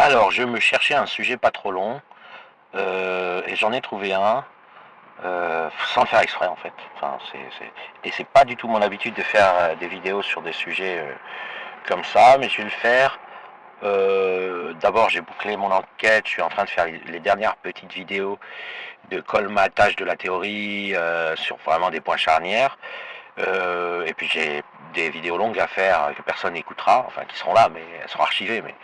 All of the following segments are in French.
Alors, je me cherchais un sujet pas trop long, et j'en ai trouvé un, sans le faire exprès en fait. Enfin, et c'est pas du tout mon habitude de faire des vidéos sur des sujets comme ça, mais je vais le faire. D'abord, j'ai bouclé mon enquête, je suis en train de faire les dernières petites vidéos de colmatage de la théorie sur vraiment des points charnières. Et puis j'ai des vidéos longues à faire que personne n'écoutera, enfin qui seront là, mais elles seront archivées, mais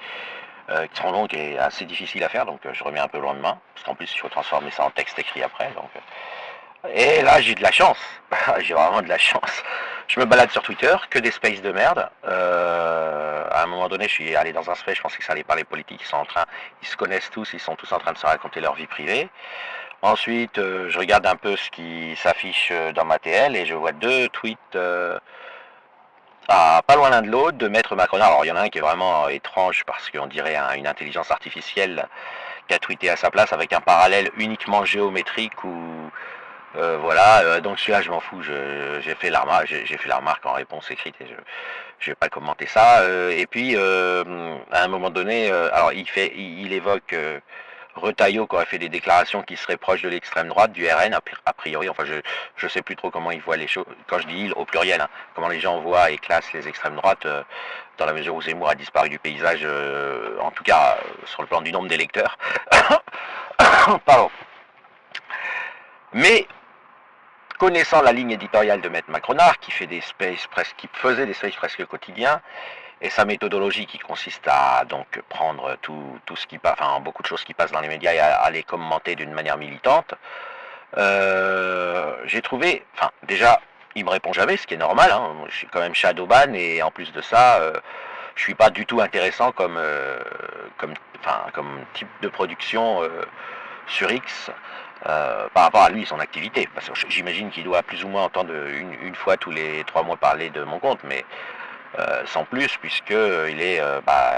qui seront longues et assez difficiles à faire, donc je remets un peu le lendemain, parce qu'en plus il faut transformer ça en texte écrit après. Et là j'ai de la chance, j'ai vraiment de la chance. Je me balade sur Twitter, que des spaces de merde. À un moment donné, je suis allé dans un space, je pensais que ça allait parler politique, ils se connaissent tous, ils sont tous en train de se raconter leur vie privée. Ensuite, je regarde un peu ce qui s'affiche dans ma TL et je vois deux tweets pas loin l'un de l'autre de Maître Macron. Alors il y en a un qui est vraiment étrange parce qu'on dirait une intelligence artificielle qui a tweeté à sa place avec un parallèle uniquement géométrique ou voilà. Donc celui-là je m'en fous. J'ai fait la remarque en réponse écrite et je vais pas commenter ça. Et puis à un moment donné, alors il évoque Retailleau qui aurait fait des déclarations qui seraient proches de l'extrême droite, du RN a priori, enfin je sais plus trop comment ils voient les choses, quand je dis il au pluriel, hein, comment les gens voient et classent les extrêmes droites, dans la mesure où Zemmour a disparu du paysage, en tout cas sur le plan du nombre d'électeurs. Pardon. Mais connaissant la ligne éditoriale de Maître Macronard, qui faisait des spaces presque quotidiens, et sa méthodologie qui consiste à donc prendre tout ce qui passe, enfin beaucoup de choses qui passent dans les médias et à les commenter d'une manière militante, j'ai trouvé, enfin déjà, il me répond jamais, ce qui est normal, hein, je suis quand même shadowban et en plus de ça, je suis pas du tout intéressant comme type de production sur X par rapport à lui, son activité. Parce que j'imagine qu'il doit plus ou moins entendre une fois tous les 3 mois parler de mon compte, mais sans plus, puisque il est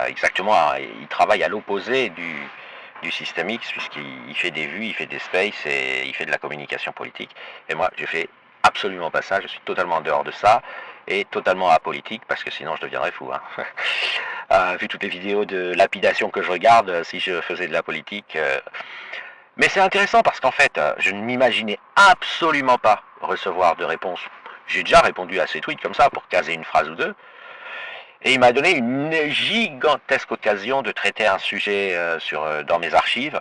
exactement, il travaille à l'opposé du système X, puisqu'il fait des vues, il fait des spaces et il fait de la communication politique. Et moi, je fais absolument pas ça, je suis totalement en dehors de ça et totalement apolitique, parce que sinon je deviendrais fou. Hein. Vu toutes les vidéos de lapidation que je regarde, si je faisais de la politique. Mais c'est intéressant parce qu'en fait, je ne m'imaginais absolument pas recevoir de réponse. J'ai déjà répondu à ces tweets comme ça pour caser une phrase ou deux. Et il m'a donné une gigantesque occasion de traiter un sujet dans mes archives,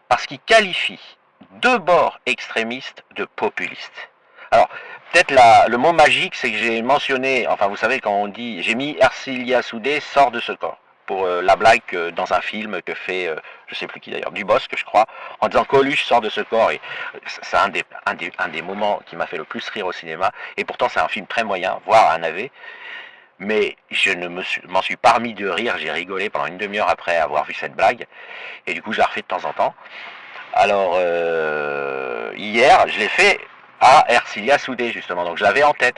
parce qu'il qualifie deux bords extrémistes de populistes. Alors, peut-être le mot magique, c'est que j'ai mentionné, enfin vous savez quand on dit, j'ai mis Ercilia Soudé sort de ce corps, pour la blague dans un film que fait, je sais plus qui d'ailleurs, Dubosc je crois, en disant Coluche sort de ce corps, et c'est un des moments qui m'a fait le plus rire au cinéma, et pourtant c'est un film très moyen, voire un navet, mais je ne m'en suis pas remis de rire, j'ai rigolé pendant une demi-heure après avoir vu cette blague, et du coup je la refais de temps en temps. Alors, hier, je l'ai fait à Ercilia Soudé, justement, donc je l'avais en tête.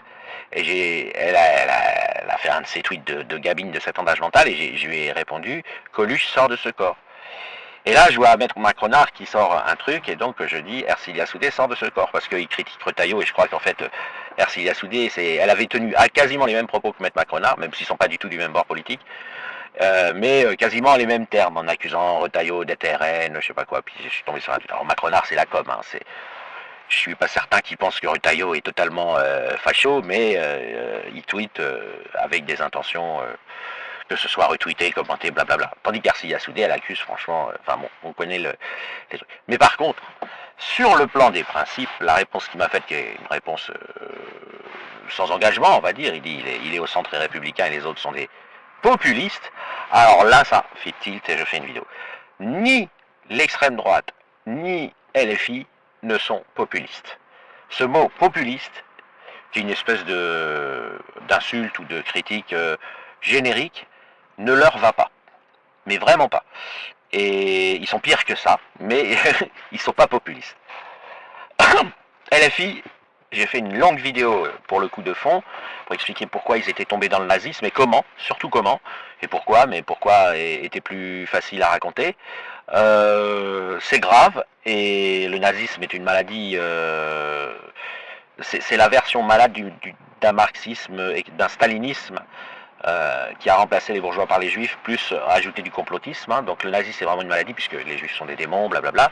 Et elle a fait un de ses tweets de gabine de 7 ans d'âge mental, et je lui ai répondu, Coluche sort de ce corps. Et là, je vois Maître Macronard qui sort un truc, et donc je dis Ercilia Soudé sort de ce corps, parce qu'il critique Retailleau, et je crois qu'en fait, Ercilia Soudé, elle avait tenu à quasiment les mêmes propos que Maître Macronard, même s'ils ne sont pas du tout du même bord politique, mais quasiment les mêmes termes, en accusant Retailleau d'être RN, je sais pas quoi, puis je suis tombé sur un tweet. Alors Macronard, c'est la com, hein, je suis pas certain qu'il pense que Retailleau est totalement facho, mais il tweet avec des intentions que ce soit retweeté, commenté, blablabla. Tandis qu'Arcilia Soudé, elle accuse franchement, enfin bon, on connaît les trucs. Mais par contre, sur le plan des principes, la réponse qu'il m'a faite, qui est une réponse sans engagement, on va dire, il dit il est au centre et républicain et les autres sont des populistes. Alors là, ça fait tilt et je fais une vidéo. Ni l'extrême droite, ni LFI ne sont populistes. Ce mot populiste, qui est une espèce d'insulte ou de critique générique, ne leur va pas. Mais vraiment pas. Et ils sont pires que ça, mais ils sont pas populistes. LFI, j'ai fait une longue vidéo pour le coup de fond, pour expliquer pourquoi ils étaient tombés dans le nazisme et comment, surtout comment, et pourquoi, mais pourquoi était plus facile à raconter. C'est grave, et le nazisme est une maladie, c'est la version malade d'un marxisme et d'un stalinisme qui a remplacé les bourgeois par les juifs, plus ajouté du complotisme. Hein. Donc le nazisme c'est vraiment une maladie puisque les juifs sont des démons, blablabla.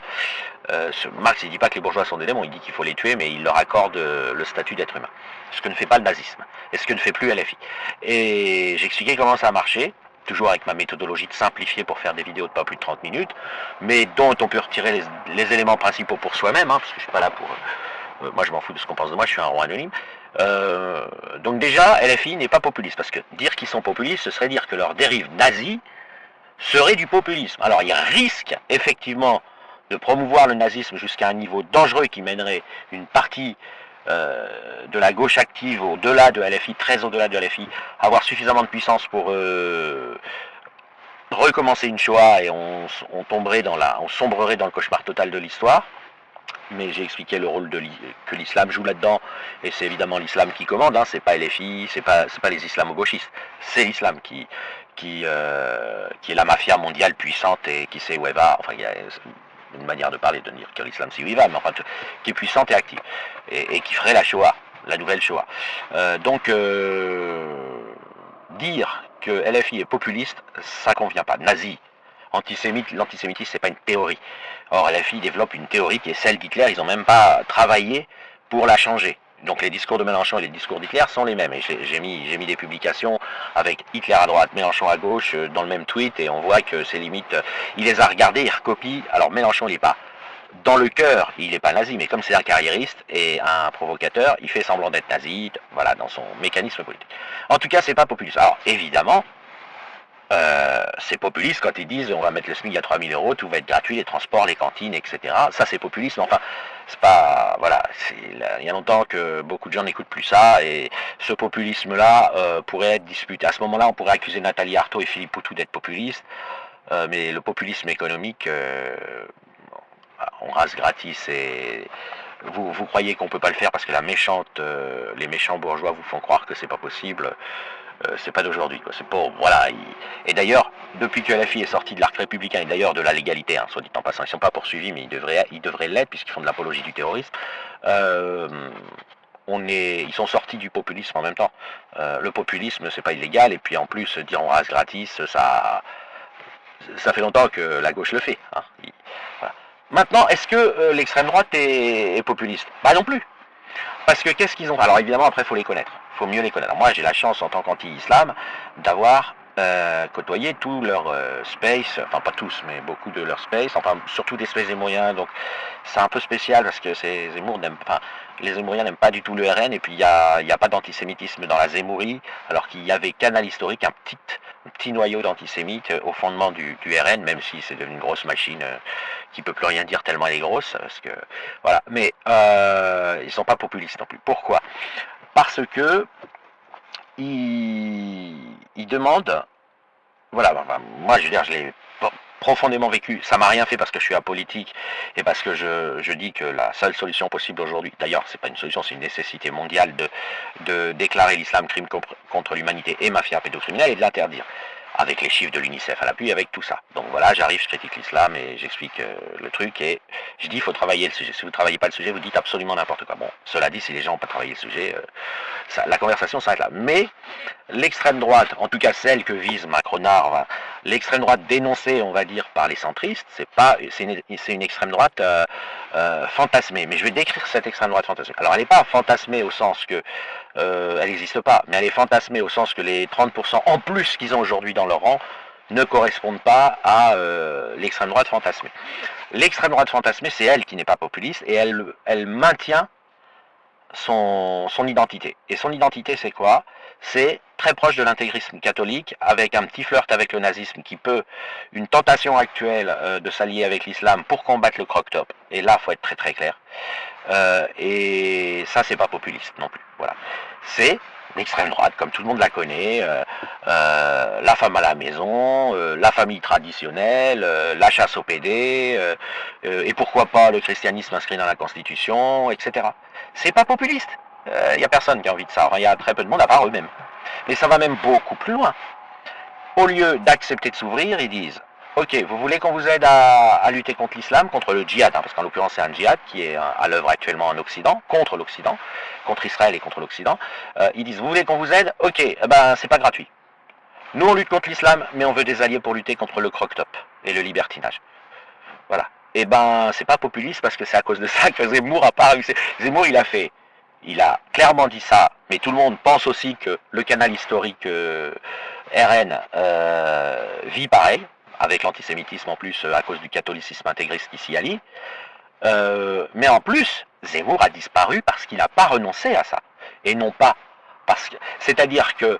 Marx il dit pas que les bourgeois sont des démons, il dit qu'il faut les tuer, mais il leur accorde le statut d'être humain. Ce que ne fait pas le nazisme, et ce que ne fait plus LFI. Et j'expliquais comment ça a marché, toujours avec ma méthodologie de simplifier pour faire des vidéos de pas plus de 30 minutes, mais dont on peut retirer les éléments principaux pour soi-même, hein, parce que je suis pas là pour... moi je m'en fous de ce qu'on pense de moi, je suis un roi anonyme. Donc déjà, LFI n'est pas populiste, parce que dire qu'ils sont populistes, ce serait dire que leur dérive nazie serait du populisme. Alors ils risquent effectivement de promouvoir le nazisme jusqu'à un niveau dangereux qui mènerait une partie de la gauche active au-delà de LFI, très au-delà de LFI, avoir suffisamment de puissance pour recommencer une Shoah et on sombrerait dans le cauchemar total de l'histoire. Mais j'ai expliqué le rôle que l'islam joue là-dedans, et c'est évidemment l'islam qui commande, hein, c'est pas LFI, c'est pas les islamo-gauchistes, c'est l'islam qui est la mafia mondiale puissante et qui sait où elle va, enfin il y a une manière de parler de dire que l'islam sait où il va, mais enfin qui est puissante et active, et qui ferait la Shoah, la nouvelle Shoah. Donc dire que LFI est populiste, ça convient pas. Nazi, l'antisémitisme c'est pas une théorie. Or LFI développe une théorie qui est celle d'Hitler, ils n'ont même pas travaillé pour la changer. Donc les discours de Mélenchon et les discours d'Hitler sont les mêmes. Et j'ai mis des publications avec Hitler à droite, Mélenchon à gauche dans le même tweet, et on voit que c'est limite, il les a regardés, il recopie. Alors Mélenchon il n'est pas dans le cœur, il n'est pas nazi, mais comme c'est un carriériste et un provocateur, il fait semblant d'être nazi, voilà, dans son mécanisme politique. En tout cas, c'est pas populiste. Alors évidemment, c'est populiste quand ils disent on va mettre le SMIC à 3 000 euros, tout va être gratuit, les transports, les cantines, etc. Ça c'est populiste, mais enfin, c'est pas... Voilà, il y a longtemps que beaucoup de gens n'écoutent plus ça, et ce populisme-là pourrait être disputé. À ce moment-là, on pourrait accuser Nathalie Arthaud et Philippe Poutou d'être populistes, mais le populisme économique, on rase gratis, et vous croyez qu'on peut pas le faire parce que les méchants bourgeois vous font croire que c'est pas possible. C'est pas d'aujourd'hui, c'est pour, voilà. Et d'ailleurs, depuis que LFI est sorti de l'arc républicain, et d'ailleurs de la légalité, hein, soit dit en passant, ils sont pas poursuivis, mais ils devraient l'être puisqu'ils font de l'apologie du terrorisme. Ils sont sortis du populisme en même temps. Le populisme, c'est pas illégal, et puis en plus dire on rase gratis, ça fait longtemps que la gauche le fait. Hein. Voilà. Maintenant, est-ce que l'extrême droite est populiste? Bah non plus. Parce que qu'est-ce qu'ils ont? Alors évidemment, après, il faut les connaître. Il faut mieux les connaître. Alors, moi, j'ai la chance, en tant qu'anti-islam, d'avoir côtoyé tous leurs space, enfin pas tous, mais beaucoup de leurs space, enfin surtout des space zémouriens. Donc c'est un peu spécial parce que les zémouriens n'aiment pas du tout le RN, et puis il n'y a pas d'antisémitisme dans la zémourie, alors qu'il y avait Canal Historique, un petit noyau d'antisémites au fondement du RN, même si c'est devenu une grosse machine qui peut plus rien dire tellement elle est grosse, parce que voilà. Mais ils sont pas populistes non plus. Pourquoi? Parce que ils demandent, voilà, moi je veux dire, je l'ai profondément vécu, ça m'a rien fait parce que je suis apolitique et parce que je dis que la seule solution possible aujourd'hui, d'ailleurs c'est pas une solution, c'est une nécessité mondiale de déclarer l'islam crime contre l'humanité et mafia pédocriminelle, et de l'interdire. Avec les chiffres de l'UNICEF à l'appui, avec tout ça. Donc voilà, j'arrive, je critique l'islam et j'explique le truc, et je dis il faut travailler le sujet. Si vous ne travaillez pas le sujet, vous dites absolument n'importe quoi. Bon, cela dit, si les gens n'ont pas travaillé le sujet, la conversation s'arrête là. Mais l'extrême droite, en tout cas celle que vise Macronard, l'extrême droite dénoncée, on va dire, par les centristes, c'est une extrême droite fantasmée. Mais je vais décrire cette extrême droite fantasmée. Alors elle n'est pas fantasmée au sens que elle n'existe pas, mais elle est fantasmée au sens que les 30% en plus qu'ils ont aujourd'hui dans leur rang ne correspondent pas à l'extrême droite fantasmée. L'extrême droite fantasmée, c'est elle qui n'est pas populiste, et elle maintient son identité. Et son identité, c'est quoi? C'est très proche de l'intégrisme catholique, avec un petit flirt avec le nazisme qui peut, une tentation actuelle de s'allier avec l'islam pour combattre le croque-top. Et là, il faut être très très clair. Et ça, c'est pas populiste non plus. Voilà. C'est l'extrême droite, comme tout le monde la connaît, la femme à la maison, la famille traditionnelle, la chasse au PD, et pourquoi pas le christianisme inscrit dans la Constitution, etc. C'est pas populiste. Il n'y a personne qui a envie de ça. Enfin, il y a très peu de monde à part eux-mêmes. Mais ça va même beaucoup plus loin. Au lieu d'accepter de s'ouvrir, ils disent ok, vous voulez qu'on vous aide à lutter contre l'islam, contre le djihad, hein, parce qu'en l'occurrence c'est un djihad qui est à l'œuvre actuellement en Occident, contre Israël et contre l'Occident. Ils disent vous voulez qu'on vous aide? Ok, ben c'est pas gratuit. Nous, on lutte contre l'islam, mais on veut des alliés pour lutter contre le croque-top et le libertinage. Voilà. Et ben, c'est pas populiste parce que c'est à cause de ça que Zemmour a pas réussi. Zemmour, il a clairement dit ça, mais tout le monde pense aussi que le canal historique RN vit pareil, avec l'antisémitisme en plus à cause du catholicisme intégriste qui s'y allie. Mais en plus, Zemmour a disparu parce qu'il n'a pas renoncé à ça. Et non pas c'est-à-dire que,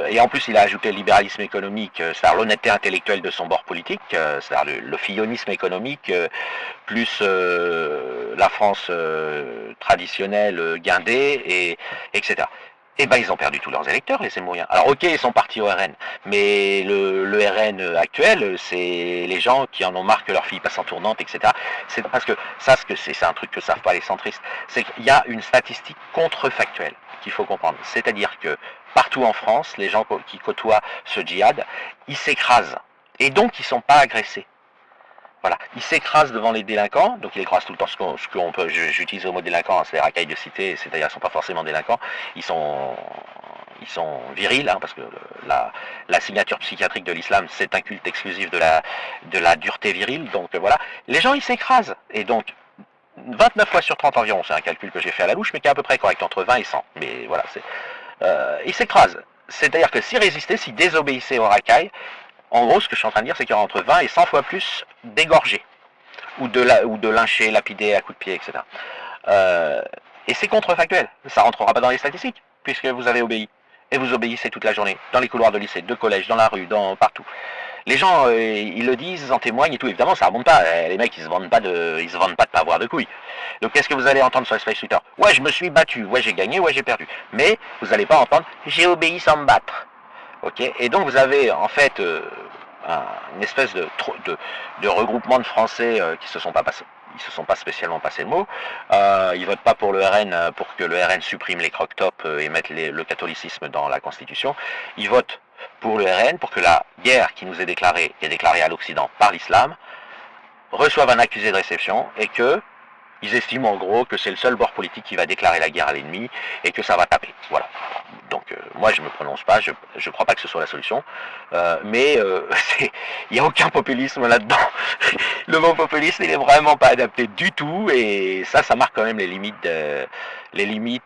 et en plus il a ajouté le libéralisme économique, c'est-à-dire l'honnêteté intellectuelle de son bord politique, c'est-à-dire le fillonisme économique, plus la France traditionnelle, guindée, etc. Eh ben ils ont perdu tous leurs électeurs, les Zemmouriens. Alors ok, ils sont partis au RN, mais le RN actuel, c'est les gens qui en ont marre que leur fille passe en tournante, etc. C'est parce que ça, c'est un truc que savent pas les centristes, c'est qu'il y a une statistique contrefactuelle qu'il faut comprendre. C'est-à-dire que partout en France, les gens qui côtoient ce djihad, ils s'écrasent. Et donc, ils ne sont pas agressés. Voilà. Ils s'écrasent devant les délinquants, donc ils écrasent tout le temps ce qu'on peut, j'utilise le mot délinquant, c'est les racailles de cité, c'est-à-dire qu'ils ne sont pas forcément délinquants, ils sont virils, hein, parce que la signature psychiatrique de l'islam, c'est un culte exclusif de la dureté virile, donc voilà. Les gens, ils s'écrasent. Et donc, 29 fois sur 30 environ, c'est un calcul que j'ai fait à la louche, mais qui est à peu près correct, entre 20 et 100. Mais voilà, ils s'écrasent. C'est-à-dire que s'ils résistaient, s'ils désobéissaient aux racailles, en gros, ce que je suis en train de dire, c'est qu'il y aura entre 20 et 100 fois plus d'égorgés, ou de lynchés, lapidés à coups de pied, etc. Et c'est contrefactuel. Ça ne rentrera pas dans les statistiques, puisque vous avez obéi. Et vous obéissez toute la journée, dans les couloirs de lycée, de collège, dans la rue, partout. Les gens, ils le disent, ils en témoignent et tout. Évidemment, ça remonte pas. Les mecs, ils se vendent pas de pas avoir de couilles. Donc, qu'est-ce que vous allez entendre sur Space Twitter? Ouais, je me suis battu. Ouais, j'ai gagné. Ouais, j'ai perdu. Mais vous n'allez pas entendre j'ai obéi sans me battre. Ok. Et donc, vous avez en fait une espèce de regroupement de Français qui se sont pas spécialement passé le mot. Ils votent pas pour le RN pour que le RN supprime les croque-tops et mette le catholicisme dans la Constitution. Ils votent pour le RN, pour que la guerre qui nous est déclarée à l'Occident par l'islam, reçoive un accusé de réception et que ils estiment en gros que c'est le seul bord politique qui va déclarer la guerre à l'ennemi et que ça va taper. Voilà. Donc moi je ne me prononce pas, je ne crois pas que ce soit la solution, mais il n'y a aucun populisme là-dedans. Le mot populiste il n'est vraiment pas adapté du tout et ça marque quand même les limites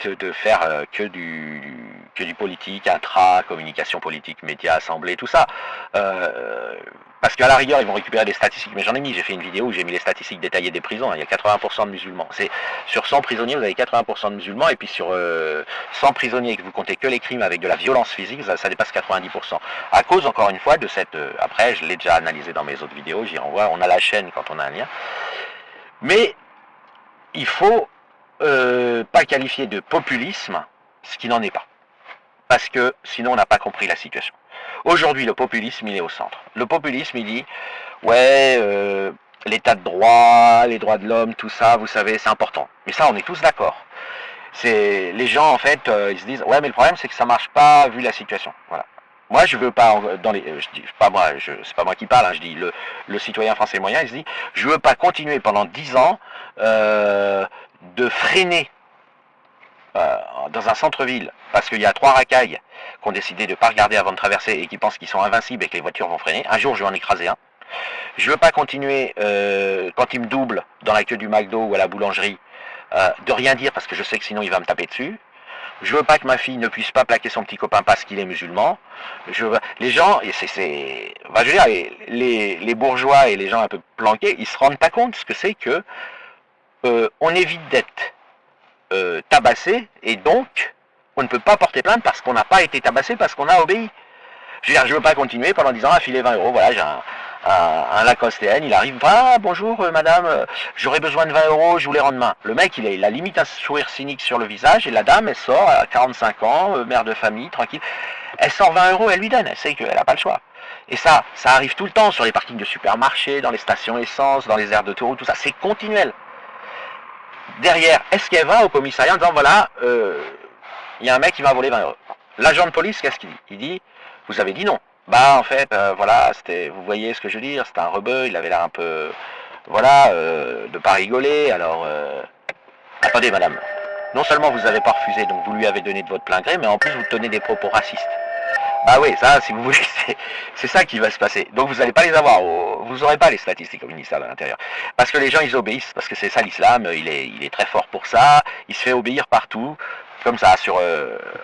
de faire que du politique, intra, communication politique, médias, assemblée, tout ça. Parce qu'à la rigueur, ils vont récupérer des statistiques, mais j'en ai mis, j'ai fait une vidéo où j'ai mis les statistiques détaillées des prisons, il y a 80% de musulmans. Sur 100 prisonniers, vous avez 80% de musulmans, et puis sur 100 prisonniers, que vous comptez que les crimes avec de la violence physique, ça dépasse 90%. À cause, encore une fois, de cette... après, je l'ai déjà analysé dans mes autres vidéos, j'y renvoie, on a la chaîne quand on a un lien. Mais il faut pas qualifier de populisme ce qui n'en est pas. Parce que sinon on n'a pas compris la situation. Aujourd'hui, le populisme, il est au centre. Le populisme, il dit, ouais, l'état de droit, les droits de l'homme, tout ça, vous savez, c'est important. Mais ça, on est tous d'accord. Les gens, en fait, ils se disent, ouais, mais le problème, c'est que ça marche pas vu la situation. Voilà. Moi, je veux pas, je dis, pas moi, c'est pas moi qui parle, hein, je dis, le citoyen français moyen, il se dit, je veux pas continuer pendant 10 ans de freiner dans un centre-ville, parce qu'il y a 3 racailles qui ont décidé de ne pas regarder avant de traverser et qui pensent qu'ils sont invincibles et que les voitures vont freiner. Un jour, je vais en écraser un. Je ne veux pas continuer, quand il me double dans la queue du McDo ou à la boulangerie, de rien dire parce que je sais que sinon il va me taper dessus. Je veux pas que ma fille ne puisse pas plaquer son petit copain parce qu'il est musulman. Les gens, et je veux dire, les bourgeois et les gens un peu planqués, ils se rendent pas compte ce que c'est que on évite d'être tabassé et donc on ne peut pas porter plainte parce qu'on n'a pas été tabassé, parce qu'on a obéi. Je veux dire, je veux pas continuer pendant 10 ans à filer 20 euros. Voilà, j'ai un Lacostéen, il arrive, ah bonjour madame, j'aurais besoin de 20 euros, je vous les rends demain. Le mec, il a limite un sourire cynique sur le visage et la dame, elle sort à 45 ans, mère de famille, tranquille. Elle sort 20 euros, elle lui donne, elle sait qu'elle n'a pas le choix. Et ça arrive tout le temps sur les parkings de supermarchés, dans les stations essence, dans les aires d'autoroute, tout ça, c'est continuel. Derrière, est-ce qu'elle va au commissariat en disant voilà, y a un mec qui m'a volé 20 euros. L'agent de police, qu'est-ce qu'il dit? Il dit, vous avez dit non. Bah en fait, voilà, vous voyez ce que je veux dire, c'était un rebeu, il avait l'air un peu, voilà, de pas rigoler, alors, attendez madame, non seulement vous n'avez pas refusé, donc vous lui avez donné de votre plein gré, mais en plus vous tenez des propos racistes. Ah oui, ça, si vous voulez, c'est ça qui va se passer. Donc vous n'allez pas les avoir, vous n'aurez pas les statistiques au ministère de l'Intérieur. Parce que les gens, ils obéissent, parce que c'est ça l'islam, il est très fort pour ça, il se fait obéir partout, comme ça,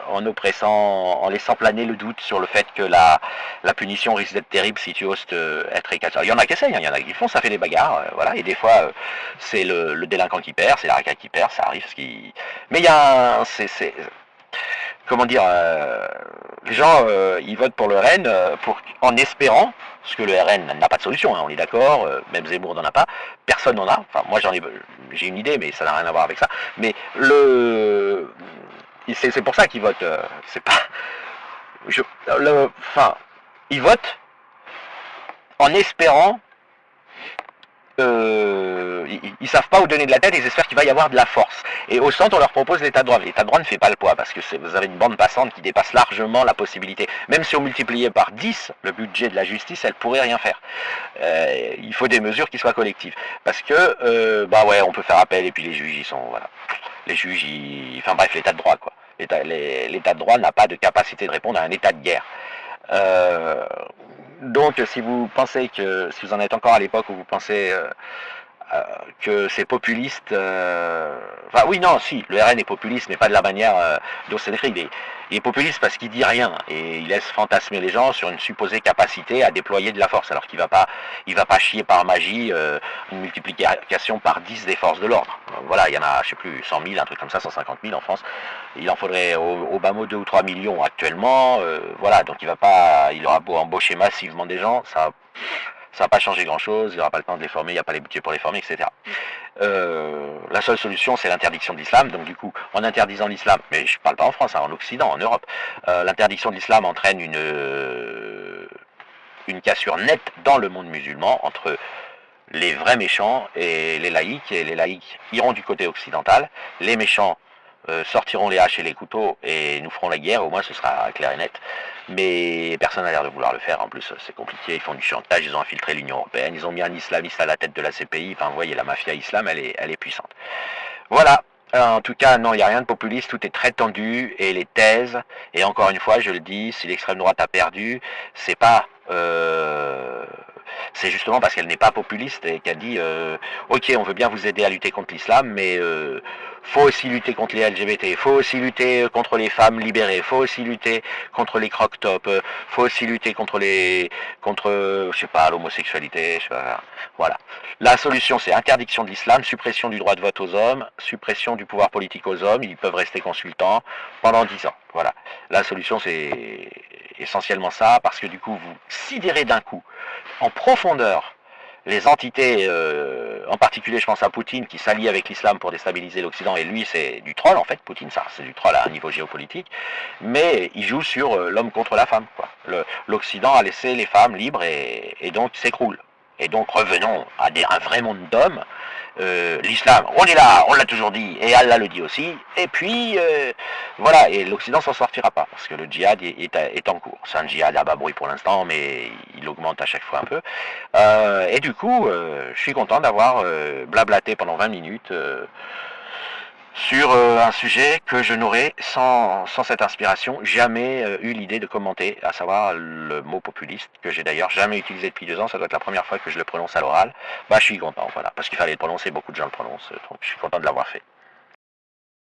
en oppressant, en laissant planer le doute sur le fait que la punition risque d'être terrible si tu oses être récalcitrant. Il y en a qui essayent, hein, il y en a qui font, ça fait des bagarres, voilà, et des fois, c'est le délinquant qui perd, c'est la racaille qui perd, ça arrive. Mais il y a un, comment dire, les gens, ils votent pour le RN en espérant, parce que le RN n'a pas de solution, hein, on est d'accord, même Zemmour n'en a pas, personne n'en a, enfin moi j'ai une idée, mais ça n'a rien à voir avec ça, mais c'est pour ça qu'ils votent, c'est pas, enfin, ils votent en espérant ils savent pas où donner de la tête, ils espèrent qu'il va y avoir de la force. Et au centre, on leur propose l'état de droit. L'état de droit ne fait pas le poids, parce que vous avez une bande passante qui dépasse largement la possibilité. Même si on multipliait par 10 le budget de la justice, elle pourrait rien faire. Il faut des mesures qui soient collectives. Parce que, bah ouais, on peut faire appel, et puis les juges, ils sont, voilà. Les juges, enfin bref, l'état de droit, quoi. L'état de droit n'a pas de capacité de répondre à un état de guerre. Euh, donc, si vous pensez si vous en êtes encore à l'époque où vous pensez que c'est populiste, enfin oui, non, si, le RN est populiste, mais pas de la manière dont c'est décrit. Il est populiste parce qu'il dit rien et il laisse fantasmer les gens sur une supposée capacité à déployer de la force, alors il va pas chier par magie une multiplication par 10 des forces de l'ordre. Voilà, il y en a, je sais plus, 100 000, un truc comme ça, 150 000 en France. Il en faudrait au bas mot 2 ou 3 millions actuellement. Voilà, donc il aura beau embaucher massivement des gens, ça va pas changer grand chose, il n'y aura pas le temps de les former, il n'y a pas les budgets pour les former, etc. La seule solution, c'est l'interdiction de l'islam. Donc du coup, en interdisant l'islam, mais je ne parle pas en France, hein, en Occident, en Europe, l'interdiction de l'islam entraîne une cassure nette dans le monde musulman entre les vrais méchants et les laïcs iront du côté occidental, les méchants sortiront les haches et les couteaux et nous ferons la guerre, au moins ce sera clair et net. Mais personne n'a l'air de vouloir le faire, en plus c'est compliqué, ils font du chantage, ils ont infiltré l'Union Européenne, ils ont mis un islamiste à la tête de la CPI, enfin vous voyez, la mafia islam, elle est puissante. Voilà, en tout cas, non, il n'y a rien de populiste, tout est très tendu, et les thèses, et encore une fois, je le dis, si l'extrême droite a perdu, c'est pas... c'est justement parce qu'elle n'est pas populiste et qu'elle dit ok, on veut bien vous aider à lutter contre l'islam, mais faut aussi lutter contre les LGBT, faut aussi lutter contre les femmes libérées, faut aussi lutter contre les croque-tops, faut aussi lutter contre je sais pas, l'homosexualité, je sais pas, voilà. La solution, c'est interdiction de l'islam, suppression du droit de vote aux hommes, suppression du pouvoir politique aux hommes, ils peuvent rester consultants pendant 10 ans. Voilà. La solution, c'est essentiellement ça, parce que du coup, vous sidérez d'un coup, en profondeur, les entités, en particulier je pense à Poutine, qui s'allie avec l'islam pour déstabiliser l'Occident, et lui c'est du troll en fait, Poutine, ça c'est du troll à un niveau géopolitique, mais il joue sur l'homme contre la femme, quoi. L'Occident a laissé les femmes libres et donc s'écroule. Et donc revenons à un vrai monde d'hommes. L'islam, on est là, on l'a toujours dit, et Allah le dit aussi. Et puis, voilà, et l'Occident s'en sortira pas, parce que le djihad est en cours. C'est un djihad à bas bruit pour l'instant, mais il augmente à chaque fois un peu. Et du coup, je suis content d'avoir blablaté pendant 20 minutes sur un sujet que je n'aurais, sans cette inspiration, jamais eu l'idée de commenter, à savoir le mot populiste, que j'ai d'ailleurs jamais utilisé depuis 2 ans, ça doit être la première fois que je le prononce à l'oral. Bah je suis content, voilà, parce qu'il fallait le prononcer, beaucoup de gens le prononcent, donc je suis content de l'avoir fait.